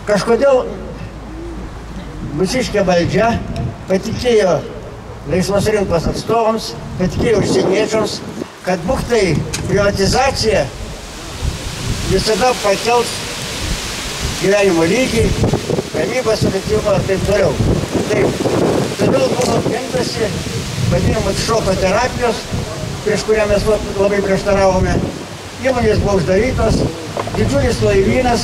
Kažkodėl mūsiškė valdžia patikėjo laisvos rinkos atstovams, patikėjo užsieniečiams, kad būktai privatizacija visada pakels gyvenimo lygį, gamybos efektyvumą ir taip toliau. Todėl buvo imtasi vadinamos šoko terapijos, prieš kurią mes labai prieštaravome. Įmonės buvo uždarytos, didžiulis laivynas,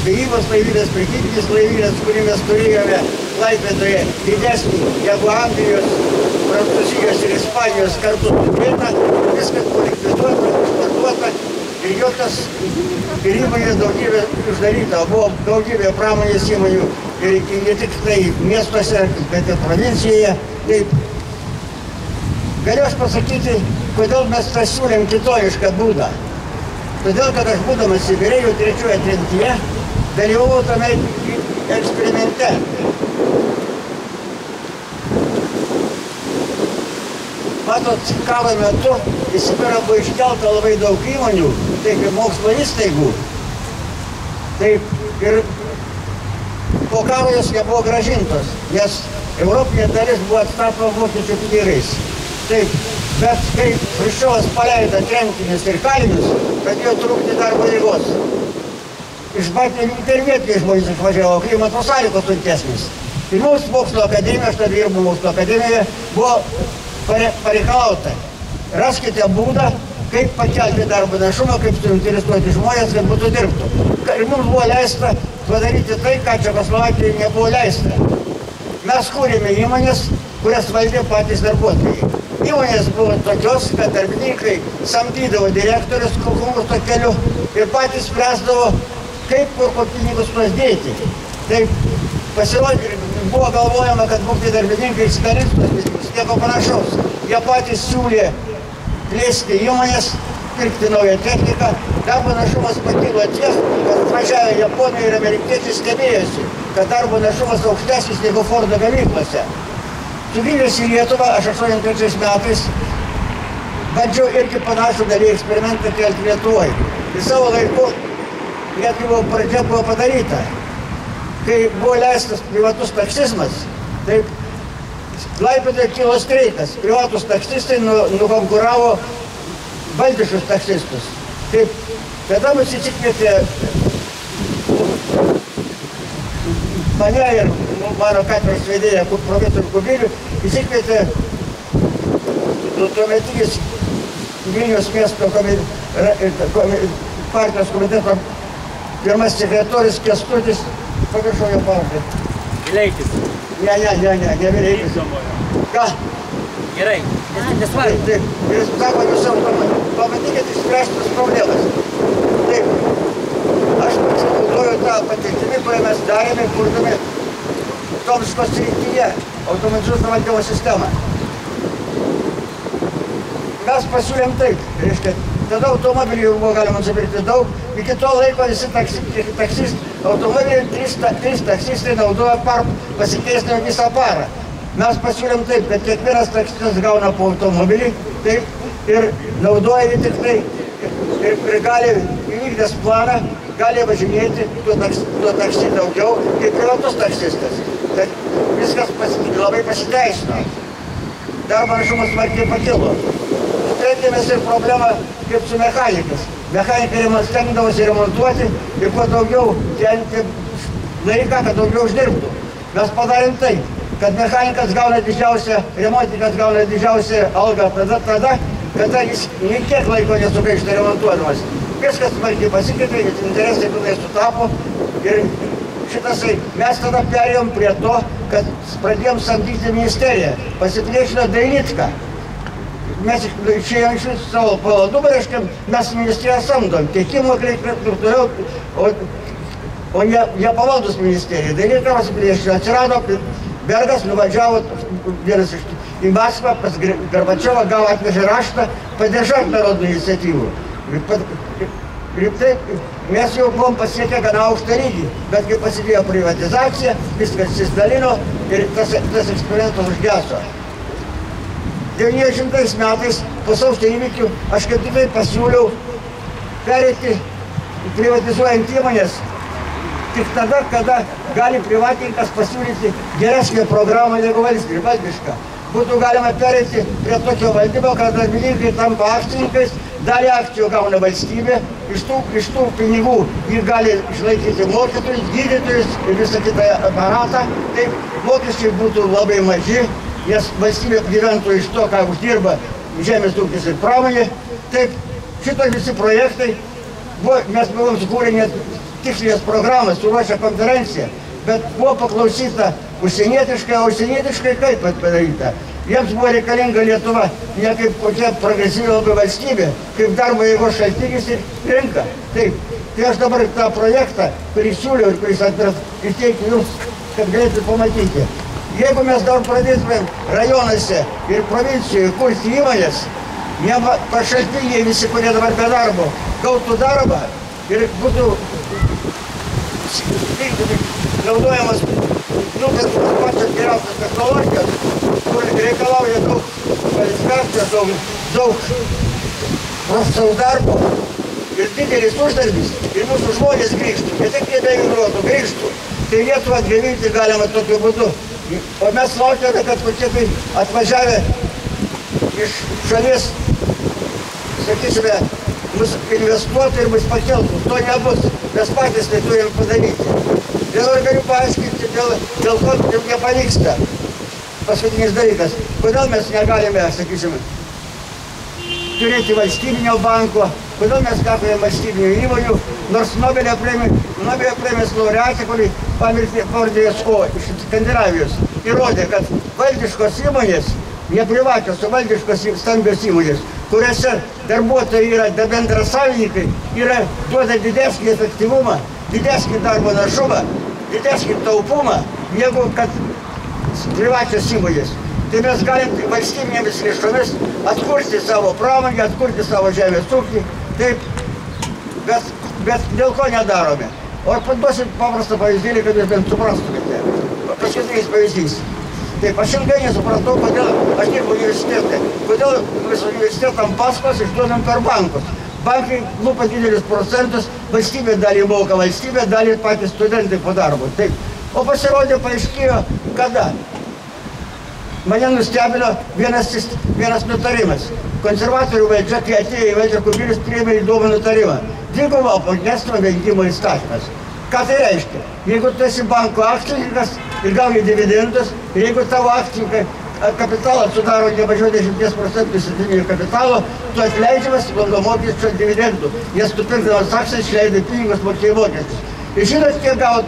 žvejybos laivynas, prekybinis laivynas, kurį mes turėjome Klaipėdoje, didesnį negu Anglijos, Prancūzijos ir Ispanijos kartu sudėta, viskas buvo likviduota, išparduota ir jokios ir įmonės daugybė uždaryta, buvo daugybė pramonės įmonių ir ne tik tai miestuose, bet ir provincijoje. Taip, galiu aš pasakyti, kodėl mes tą siūlėm kitonišką būdą. Todėl, kad aš būdamas Sibire jau trečioje tremtyje, dalyvavau tame eksperimente. Matot, karo metu į Sibirą buvo iškelta labai daug įmonių, taip ir mokslo įstaigų. Taip ir po karo jos nebuvo grąžintos, nes europinė dalis buvo atstatoma vokiečių pinigais. Taip, bet kai Chruščiovas paleido tremtinius ir kalinius, pradėjo trūkti darbo jėgos. Iš Baltijos intervietiniai žmonės išvažiavo, klimato sąlygos sunkesnis. Ir mums mokslo akademija, aš tada dirbu mokslo akademijoje, buvo pareikalauta. Raskite būdą, kaip pakelti darbo našumą, kaip suinteresuoti žmonės, kad būtų dirbtų. Ir mums buvo leista padaryti tai, ką Čekoslovakijoje nebuvo leista. Mes kūrėme įmonės, kurias valdė patys darbuotojai. Įmonės buvo tokios, kad darbininkai samdydavo direktorius konkurso keliu ir patys spręsdavo, kaip kur pinigus dėti. Taip pasirodė, buvo galvojama, kad būktai darbininkai išsidalins tos pinigus, nieko panašaus. Jie patys siūlė plėsti įmonės, pirkti naują techniką. Darbo našumas pakilo tiek, kad atvažiavę Japonai ir amerikiečiai stebėjosi, kad darbo našumas aukštesnis negu Fordo gamyklose. Sugrįžęs į Lietuvą, aš 83 metais bandžiau irgi panašų galėjų eksperimentą kelti Lietuvoje. Ir savo laiku netgi pradžia buvo padaryta. Kai buvo leistas privatus taksizmas, tai Klaipėdoje kilo streikas. Privatus taksistai nukonkuravo valdiškus taksistus. Taip, tada mus įsikvietė mane ir mano katedros vedėją profesorių Kubilių, įsikvietė tuometinis Vilniaus miesto partijos komiteto pirmas sekretorius Kęstutis, pamiršau jo pavardę. Vileitis. Ne Vileitis. Ką? Gerai, nesvarbu. Taip, ir jis sako, jūs pabandykit išspręstas problemas. Taip, aš pasinaudoju tą patirtimį, kurią mes darėme, kurdami Tomskos srityje automatizuotą valdymo sistemą. Mes pasiūlėm taip, reiškia, tada automobilių buvo galima nusipirkti daug, iki to laiko visi automobiliai, trys taksistai naudoja pasikeisdami visą parą. Mes pasiūlėm taip, kad kiekvienas taksistas gauna po automobilį, taip, ir naudoja jį tik tai, ir gali įvykdęs planą, gali važinėti tuo taksi daugiau, kaip privatus taksistas. Tai viskas labai pasiteisino. Darbo našumas smarkiai pakilo. Sprendėmės ir problemą kaip su mechanikas. Mechanikai stengdavosi remontuoti ir kuo daugiau kelti laiką, kad daugiau uždirbtų. Mes padarėm tai, kad mechanikas gauna didžiausią, remontininkas gauna didžiausią algą tada, kada jis nei kiek laiko nesugaišta remontuodamas. Viskas smarkiai pasikeitė, interesai pilnai sutapo ir šitasai, mes tada perėjom prie to, kad pradėjom samdyti ministeriją. Pasipriešino Dailydka. Mes išėjom iš savo paladumą, reiškia, mes ministeriją samdom, tiekimo reikia ir toliau, o ne pavaldus ministerijai. Dailydka pasipriešino, atsirado, Bergas nuvažiavo vienas į Maskvą, pas Gorbačiovą gavo atvežę raštą padėžant narodų iniciatyvų. Ir taip, mes jau buvom pasiekę gana aukštą lygį, bet kai pasidėjo privatizacija, viskas įsidalino ir tas eksperimentas užgeso. 90 metais po sausio įvykių aš kaip tikrai pasiūliau perėti privatizuojant įmonės tik tada, kada gali privatininkas pasiūlyti geresnę programą negu valdišką. Būtų galima pereiti prie tokio valdymo, kad darbininkai tampa akcininkais, dalį akcijų gauna valstybė, iš tų pinigų jį gali išlaikyti mokytojus, gydytojus ir visą kitą aparatą. Taip, mokesčiai būtų labai maži, nes valstybė gyventų iš to, ką uždirba žemės ūkis ir pramonė. Taip, šitos visi projektai, mes buvom sukūrę net tikslinės programas, suruošę konferenciją, bet buvo paklausyta užsienietiškai, o užsienietiškai kaip padaryta. Jiems buvo reikalinga Lietuva ne kaip kokia progresyvi labai valstybė, kaip darbo jėgos šaltinis ir rinka. Taip, tai aš dabar tą projektą, kurį siūliau ir kuris įteikiu jums, kad galėtų pamatyti. Jeigu mes dar pradėtume rajonuose ir provincijoje kurti įmonės, pašaltiniai visi, kurie dabar be darbo, gautų darbą ir būtų naudojamas pačios geriausios technologijos, kur reikalauja daug kvalifikacijos, daug profesionalaus darbo ir didelis uždarbis ir mūsų žmonės grįžtų, ne tik nebeimigruotų, grįžtų. Tai Lietuvą atgaivinti galima tokiu būdu. O mes laukiame, kad kokie tai atvažiavę iš šalies, sakysime, mus investuotų ir mus pakeltų. To nebus. Mes patys tai turim padaryti. Vėl galiu paaiškinti, dėl ko nepavyksta. Paskutinis dalykas. Kodėl mes negalime, sakysime, turėti valstybinio banko, kodėl mes neturime valstybinių įmonių, nors Nobelio premijos laureatė, kuri pavardė Sko iš Skandinavijos, įrodė, kad valdiškos įmonės, ne privačios, o valdiškos stambios įmonės, kuriuose darbuotojai yra bendrasavininkai, duoda didesnį efektyvumą, didesnį darbo našumą, didesnį taupumą, negu kad privačios įmonės. Tai mes galim valstybinėmis lėšomis atkurti savo pramonę, atkurti savo žemės ūkį, taip, bet dėl ko nedarome. O paduosiu paprastą pavyzdėlį, kad jūs bent suprastumėte. Paskutinis pavyzdys. Taip, aš ilgai nesupratau, kodėl aš dirbu universitete, kodėl mes universitetam paskolas išduodam per bankus. Bankai lupa didelius procentus, valstybė dalį moka valstybė, dalį patys studentai po darbo. Taip. O pasirodė, paaiškėjo, kada? Mane nustebino vienas nutarimas. Konservatorių valdžia, kai atėjo į valdžią, Kubilius priėmė įdomų nutarimą. Dvigubo apmokestinimo vengimo įstatymas. Ką tai reiškia? Jeigu tu esi banko akcininkas ir gauni dividendus, ir jeigu tavo akcininkai kapitalą sudaro ne mažiau 10% įstatyminio kapitalo, tu atleidžiamas nuo mokesčio dividendų. Nes tu pirkdamas akcijas išleidai pinigus, mokėjai mokesčius. Ir žinot, kiek gavo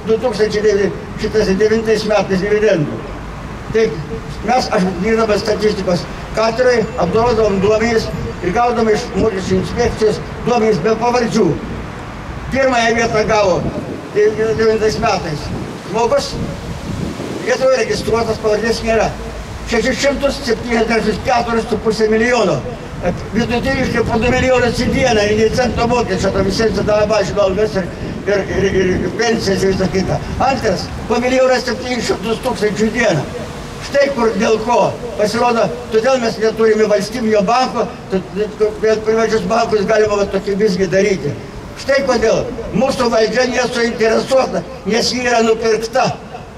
2009 metais dividendų. Taip, mes, aš vykdamas statistikos katedrai, apdorodavom duomenys ir gaudom iš mokesčių inspekcijos duomenys be pavardžių. Pirmąją vietą gavo 2009 metais. Žmogus Lietuvoje registruotas, pavardės nėra. 674,5 milijono. Vidutiniškai po 2 milijonus į dieną ir nei cento mokesčio, to visiems tada mažino algas ir pensijas ir visą kitą. Antras, po 1,700,000 į dieną. Štai kur dėl ko. Pasirodo, todėl mes neturime valstybinio banko, privačius bankus galima tokį visgi daryti. Štai kodėl. Mūsų valdžia nesuinteresuota, nes ji yra nupirkta.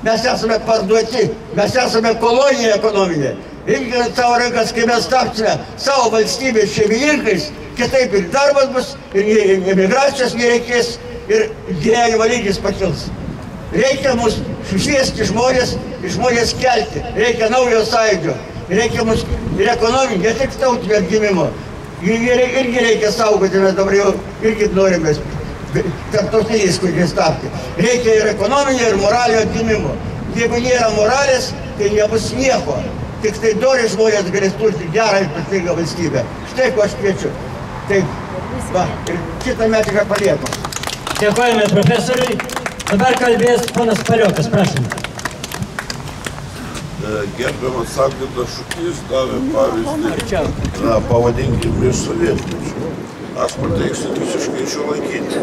Mes esame parduoti, mes esame kolonija ekonominė. Imkime savo rankas, kai mes tapsime savo valstybės šeimininkais, kitaip ir darbas bus, ir emigracijos nereikės, ir gyvenimo lygis pakils. Reikia mus šviesti žmonės kelti, reikia naujo sąjūdžio, reikia mus ir ekonominio, ne tik tautinio atgimimo. Irgi reikia saugoti, mes dabar jau irgi norime tarptautiniais kuniais tapti. Reikia ir ekonominio, ir moralinio atgimimo. Jeigu nėra moralės, tai nebus nieko. Tik tai dori žmonės galės turti gerą ir patingą valstybę. Štai ko aš kviečiu. Taip, va, ir kitą metiką palieku. Dėkojame profesoriui. Dabar kalbės ponas Pariokas, prašom. Gerbiamas Algirdas Šukys davė pavyzdį, pavadinkim, iš sovietmečių. Aš pateiksiu visiškai šiuolaikinį.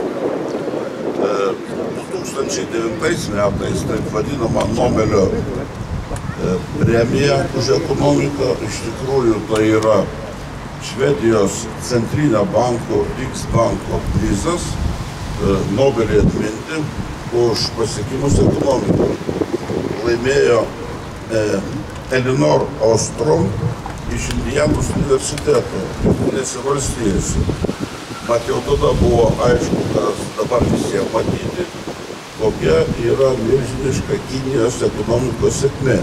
2009 metais taip vadinama Nobelio premija už ekonomiką, iš tikrųjų tai yra Švedijos centrinio banko Riksbanko prizas Nobelį atminti už pasiekimus ekonomikoje. Laimėjo Elinor Ostrom iš Indianos universiteto, Jungtinėse valstijose. Mat jau tada buvo aišku, kad dabar visiems matyti, kokia yra milžiniška Kinijos ekonomikos sėkmė.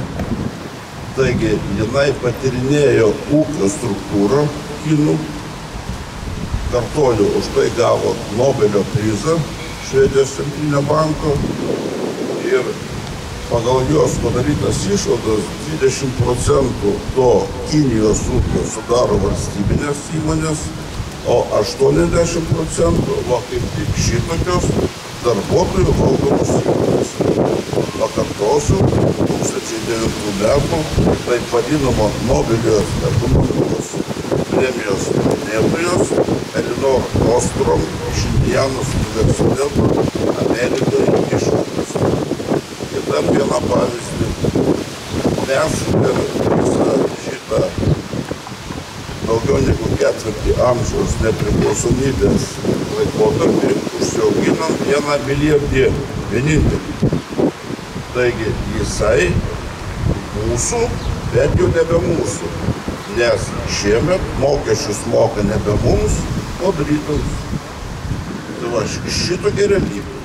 Taigi, jinai patyrinėjo ūkio struktūrą kinų, kartoju, už tai gavo Nobelio prizą Švedijos centrinio banko ir pagal jos padarytas išvadas 20% to Kinijos ūkio sudaro valstybinės įmonės, o 80% kaip tik šitokios darbuotojų valdomos įmonės. Pakartosiu, 2009 metų taip vadinamo Nobelio ekonomikos premijos laimėtojos Elinor Ostrom iš Indianos universiteto Amerikoje išvadas. Ir dar vieną pavyzdį. Mes per visą šitą daugiau negu ketvirtį amžiaus nepriklausomybės laikotarpį užsiauginom 1 milijardierių, vienintelį. Taigi jisai mūsų, bet jau nebe mūsų, nes šiemet mokesčius moka nebe mums, o Britams. Tai va, šitokia realybė.